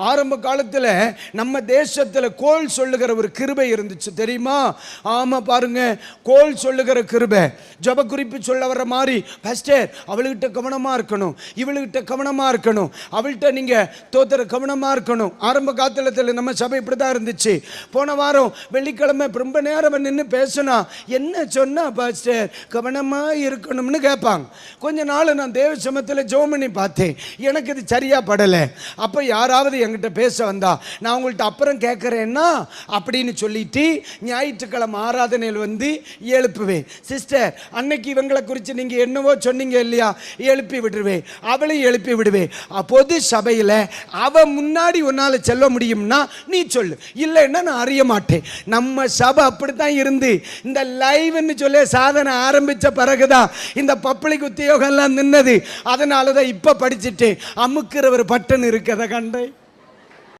ஆரம்ப காலத்தில் நம்ம தேசத்தில் கோல் சொல்லுகிற ஒரு கிருபை இருந்துச்சு தெரியுமா? ஆமாம், பாருங்க, கோல் சொல்லுகிற கிருபை. ஜப குறிப்பு சொல்ல வர மாதிரி, பாஸ்டர் அவள்கிட்ட கவனமாக இருக்கணும், இவளுகிட்ட கவனமாக இருக்கணும், அவள்கிட்ட நீங்கள் தோத்துற கவனமாக இருக்கணும். ஆரம்ப காலத்தில் நம்ம சபை இப்படி தான் இருந்துச்சு. போன வாரம் வெள்ளிக்கிழமை ரொம்ப நேரம் நின்று பேசினா என்ன சொன்னா பாஸ்டர் கவனமாக இருக்கணும்னு கேட்பாங்க. கொஞ்ச நாள் நான் தேவ சமத்தில் ஜெபம் பண்ணி பார்த்தேன், எனக்கு இது சரியா படலை. அப்போ யாராவது என்கிட்ட பேச வந்தா நான் உங்கள்கிட்ட அப்புறம் கேட்குறேன்னா அப்படின்னு சொல்லிட்டு ஞாயிற்றுக்கிழமை ஆராதனையில் வந்து எழுப்புவேன். சிஸ்டர் அன்னைக்கு இவங்களை குறித்து நீங்கள் என்னவோ சொன்னீங்க இல்லையா, எழுப்பி விடுவேன், அவளையும் எழுப்பி விடுவேன். பொது சபையில் அவன் முன்னாடி உன்னால் சொல்ல முடியும்னா நீ சொல்லு, இல்லைன்னா நான் அறிய மாட்டேன். நம்ம சபை அப்படித்தான் இருந்து இந்த லைவ்னு சொல்லி சாதனை ஆரம்பித்த பிறகுதான் இந்த பப்ளிக் உத்தியோகம் எல்லாம் நின்னது. அதனால தான் இப்போ படிச்சுட்டு அமுக்கிற ஒரு பட்டன் இருக்கிறத கண்டேன்.